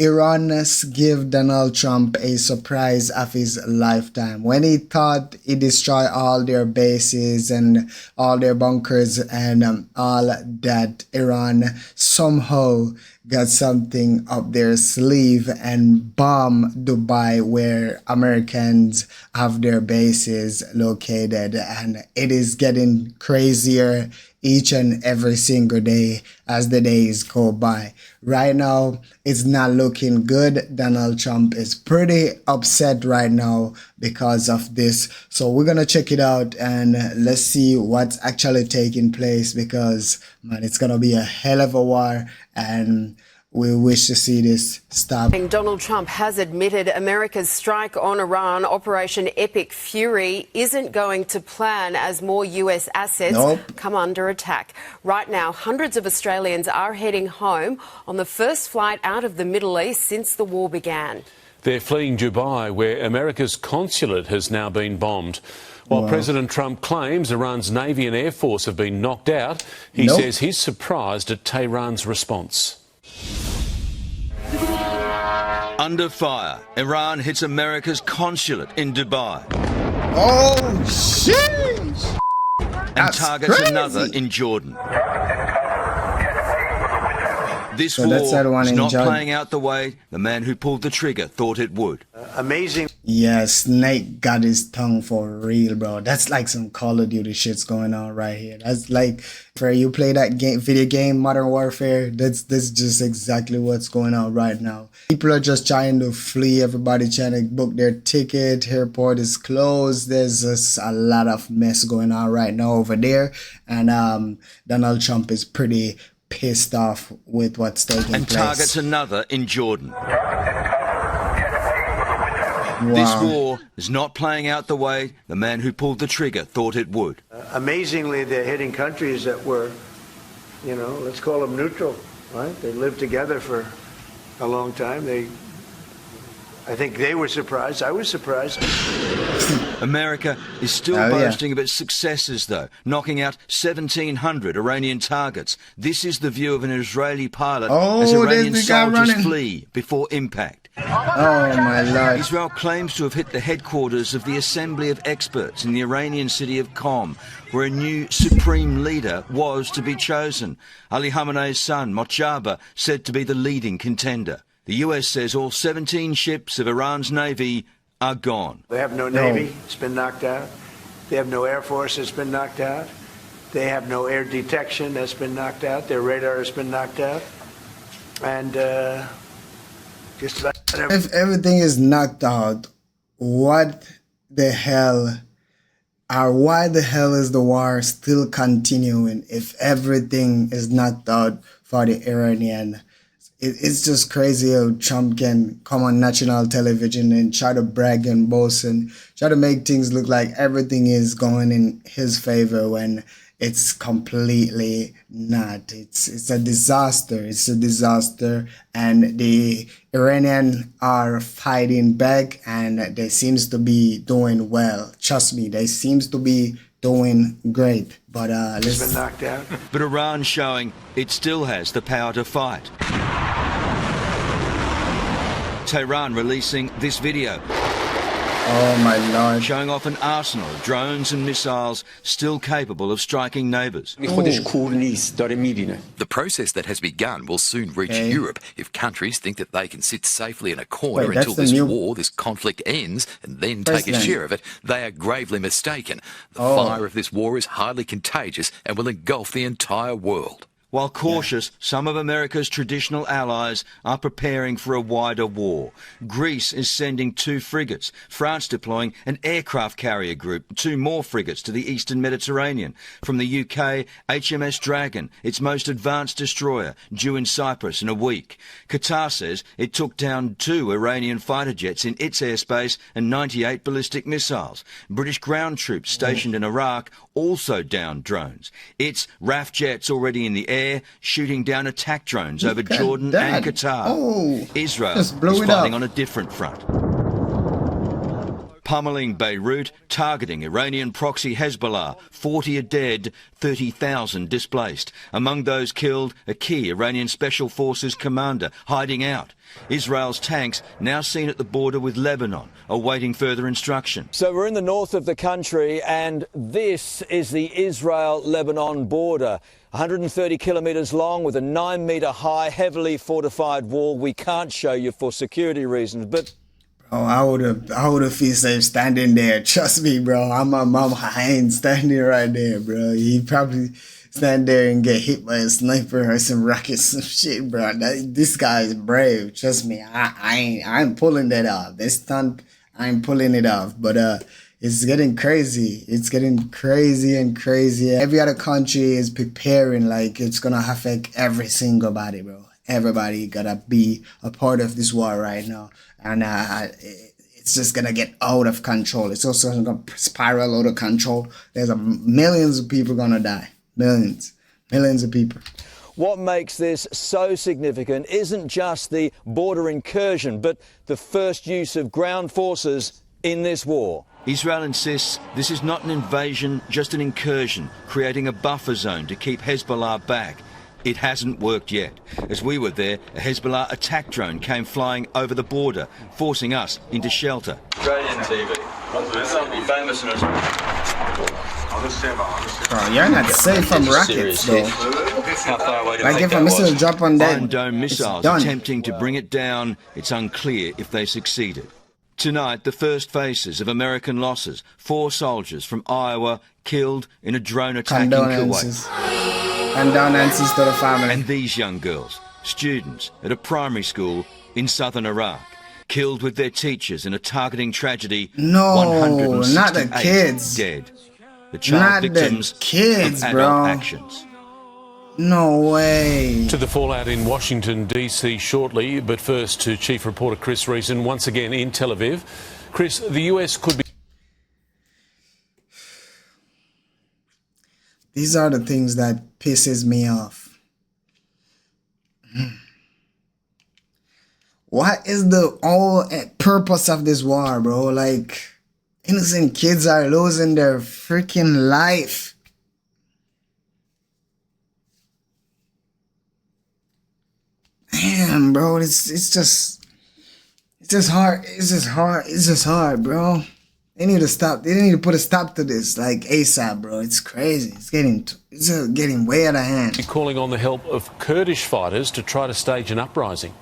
Iran gave Donald Trump a surprise of his lifetime. When he thought he destroyed all their bases and all their bunkers and all that, Iran somehow got something up their sleeve and bombed Dubai, where Americans have their bases located. And it is getting crazier each and every single day as the days go by. Right now, it's not looking good. Donald Trump is pretty upset right now because of this. So we're going to check it out and let's see what's actually taking place, because, man, it's going to be a hell of a war and we wish to see this stop. Donald Trump has admitted America's strike on Iran, Operation Epic Fury, isn't going to plan as more US assets come under attack. Right now, hundreds of Australians are heading home on the first flight out of the Middle East since the war began. They're fleeing Dubai, where America's consulate has now been bombed. While President Trump claims Iran's Navy and Air Force have been knocked out, he says he's surprised at Tehran's response. Under fire, Iran hits America's consulate in Dubai. Oh, sheesh! And targets another in Jordan. This war is not playing out the way the man who pulled the trigger thought it would. Amazing. Yeah, Snake got his tongue for real, bro. That's like some Call of Duty shit's going on right here. That's like, for you play that video game, Modern Warfare, that's just exactly what's going on right now. People are just trying to flee. Everybody trying to book their ticket. Airport is closed. There's just a lot of mess going on right now over there. And Donald Trump is pretty pissed off with what's taking place. And targets another in Jordan. Wow. This war is not playing out the way the man who pulled the trigger thought it would. Amazingly, they're hitting countries that were, you know, let's call them neutral, right? They lived together for a long time. I think they were surprised. I was surprised. America is still boasting of its successes, though, knocking out 1,700 Iranian targets. This is the view of an Israeli pilot as Iranian soldiers flee before impact. Oh, my Lord. Israel claims to have hit the headquarters of the Assembly of Experts in the Iranian city of Qom, where a new supreme leader was to be chosen. Ali Khamenei's son, Mujtaba, said to be the leading contender. The US says all 17 ships of Iran's navy are gone. They have no navy. It's been knocked out. They have no air force. It's been knocked out. They have no air detection. That's been knocked out. Their radar has been knocked out. And just about if everything is knocked out, what the hell, or why the hell is the war still continuing if everything is knocked out for the Iranian? It's just crazy how Trump can come on national television and try to brag and boast and try to make things look like everything is going in his favor when it's completely not. It's a disaster. It's a disaster. And the Iranian are fighting back and they seems to be doing well. Trust me, they seems to be doing great. But it's been knocked out. But Iran showing it still has the power to fight. Tehran releasing this video. Oh my Lord. Showing off an arsenal of drones and missiles still capable of striking neighbours. The process that has begun will soon reach Europe if countries think that they can sit safely in a corner until this conflict ends and then take a share of it. They are gravely mistaken. The fire of this war is highly contagious and will engulf the entire world. While cautious, some of America's traditional allies are preparing for a wider war. Greece is sending 2 frigates, France deploying an aircraft carrier group, 2 more frigates to the eastern Mediterranean. From the UK, HMS Dragon, its most advanced destroyer, due in Cyprus in a week. Qatar says it took down 2 Iranian fighter jets in its airspace and 98 ballistic missiles. British ground troops stationed in Iraq also downed drones. Its RAF jets already in the air, shooting down attack drones over Jordan and Qatar. Israel is fighting on a different front. pummelling Beirut, targeting Iranian proxy Hezbollah. 40 are dead, 30,000 displaced. Among those killed, a key Iranian Special Forces commander hiding out. Israel's tanks now seen at the border with Lebanon, awaiting further instruction. So we're in the north of the country, and this is the Israel-Lebanon border. 130 kilometres long with a 9-metre high, heavily fortified wall. We can't show you for security reasons, but... Oh, I would have feel safe standing there. Trust me, bro. I'm my mom. I ain't standing right there, bro. He probably stand there and get hit by a sniper or some rockets, some shit, bro. This guy is brave. Trust me. I ain't pulling that off. This stunt, I ain't pulling it off. But it's getting crazy. It's getting crazy and crazy. Every other country is preparing like it's gonna affect every single body, bro. Everybody gotta be a part of this war right now. And it's just gonna get out of control. It's also gonna spiral out of control. There's millions of people gonna die. Millions of people. What makes this so significant isn't just the border incursion, but the first use of ground forces in this war. Israel insists this is not an invasion, just an incursion, creating a buffer zone to keep Hezbollah back. It hasn't worked yet. As we were there, a Hezbollah attack drone came flying over the border, forcing us into shelter. Bro, you're not safe from rockets, though. Like if a missile drop on that, Iron Dome missiles attempting to bring it down. It's unclear if they succeeded. Tonight, the first faces of American losses. 4 soldiers from Iowa killed in a drone attack in Kuwait. Condolences to the family. And these young girls, students at a primary school in southern Iraq, killed with their teachers in a targeting tragedy. No, not the kids. Dead. The child victims of adult actions. No way. To the fallout in Washington, D.C. shortly, but first to Chief Reporter Chris Reason, once again in Tel Aviv. Chris, the US could be... These are the things that pisses me off. What is the whole purpose of this war, bro? Like, innocent kids are losing their freaking life. Damn, bro, it's just hard, bro. They need to stop. They need to put a stop to this, like ASAP, bro. It's crazy. It's getting way out of hand. Calling on the help of Kurdish fighters to try to stage an uprising.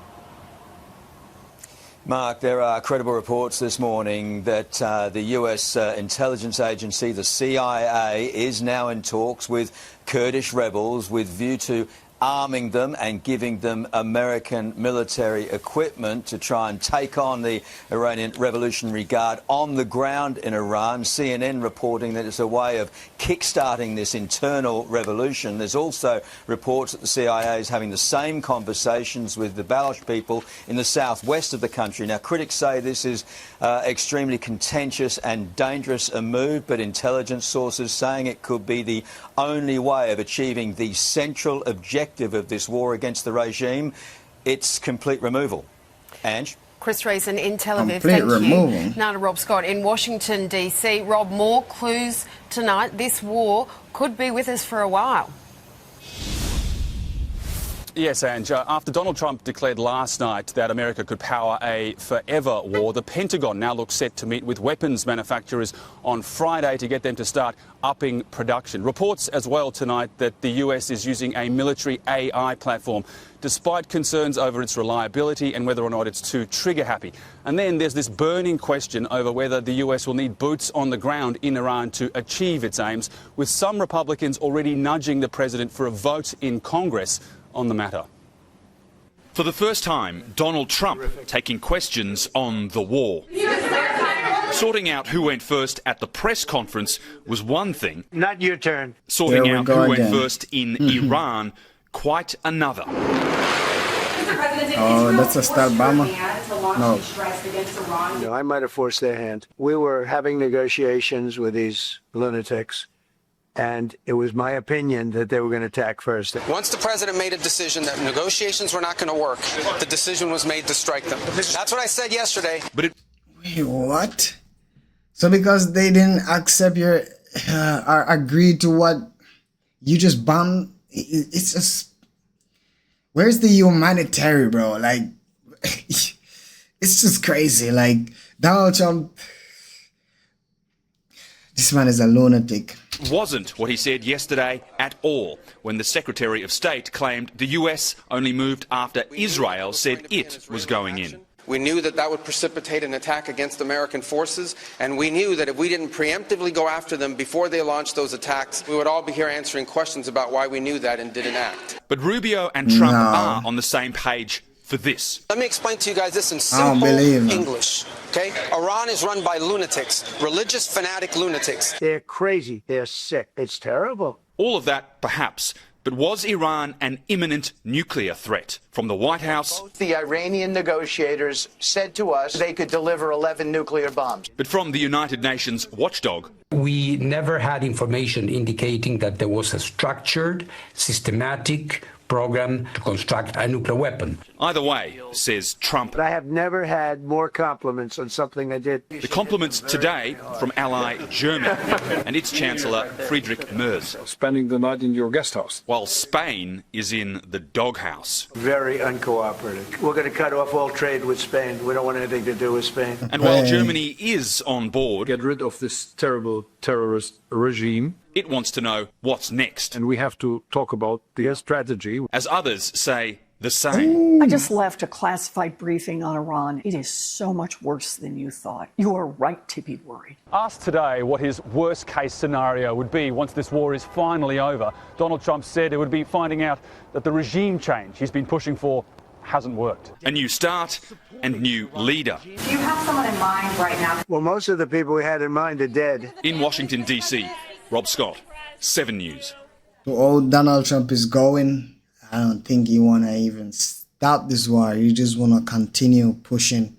Mark, there are credible reports this morning that the US intelligence agency, the CIA, is now in talks with Kurdish rebels with view to arming them and giving them American military equipment to try and take on the Iranian Revolutionary Guard on the ground in Iran. CNN reporting that it's a way of kick-starting this internal revolution. There's also reports that the CIA is having the same conversations with the Baloch people in the southwest of the country. Now, critics say this is extremely contentious and dangerous a move, but intelligence sources saying it could be the only way of achieving the central objective of this war against the regime, its complete removal. Ange? Chris Reason in Tel Aviv. Complete removal. You. Now to Rob Scott in Washington, D.C. Rob, more clues tonight. This war could be with us for a while. Yes, Ange. After Donald Trump declared last night that America could power a forever war, the Pentagon now looks set to meet with weapons manufacturers on Friday to get them to start upping production. Reports as well tonight that the US is using a military AI platform, despite concerns over its reliability and whether or not it's too trigger-happy. And then there's this burning question over whether the US will need boots on the ground in Iran to achieve its aims, with some Republicans already nudging the president for a vote in Congress on the matter. For the first time, Donald Trump taking questions on the war. Sorting out who went first at the press conference was one thing. Not your turn. Sorting out who went first in Iran, quite another. Oh, that's a start, Obama. No, I might have forced their hand. We were having negotiations with these lunatics, and it was my opinion that they were going to attack first. Once the president made a decision that negotiations were not going to work, the decision was made to strike them. That's what I said yesterday. Wait, what? So because they didn't accept your or agree to what you just bombed, it's just, where's the humanitarian, bro? Like, it's just crazy. Like, Donald Trump, this man is a lunatic. Wasn't what he said yesterday at all, when the Secretary of State claimed the US only moved after Israel said it was going in. We knew that that would precipitate an attack against American forces, and we knew that if we didn't preemptively go after them before they launched those attacks, we would all be here answering questions about why we knew that and didn't act. But Rubio and Trump are on the same page for this. Let me explain to you guys this in simple English. Okay? Iran is run by lunatics, religious fanatic lunatics. They're crazy. They're sick. It's terrible. All of that, perhaps. But was Iran an imminent nuclear threat? From the White House, the Iranian negotiators said to us they could deliver 11 nuclear bombs. But from the United Nations watchdog, we never had information indicating that there was a structured, systematic program to construct a nuclear weapon. Either way, says Trump. But I have never had more compliments on something I did. The compliments today from ally Germany and its Chancellor Friedrich Merz. Spending the night in your guest house. While Spain is in the doghouse. Very uncooperative. We're going to cut off all trade with Spain. We don't want anything to do with Spain. And while Germany is on board, get rid of this terrible terrorist regime, it wants to know what's next. And we have to talk about the strategy. As others say the same. I just left a classified briefing on Iran. It is so much worse than you thought. You are right to be worried. Asked today what his worst case scenario would be once this war is finally over, Donald Trump said it would be finding out that the regime change he's been pushing for hasn't worked. A new start and new leader. Do you have someone in mind right now? Well, most of the people we had in mind are dead. In Washington, D.C., Rob Scott, 7 News. To all Donald Trump is going, I don't think you want to even stop this war. You just want to continue pushing.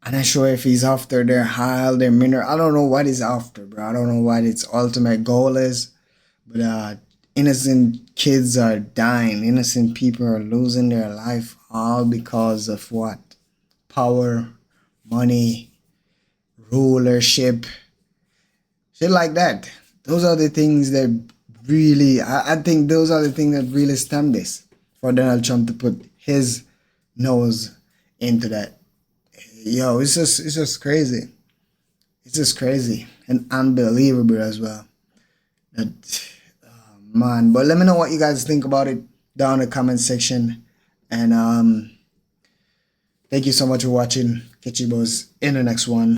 I'm not sure if he's after their oil, their mineral. I don't know what he's after, bro. I don't know what its ultimate goal is. But innocent kids are dying. Innocent people are losing their life, all because of what? Power, money, rulership, shit like that. Those are the things that really, I think those are the things that really stem this, for Donald Trump to put his nose into that. Yo, it's just crazy. It's just crazy and unbelievable as well. That, man, but let me know what you guys think about it down in the comment section. And thank you so much for watching. Catch you boys in the next one.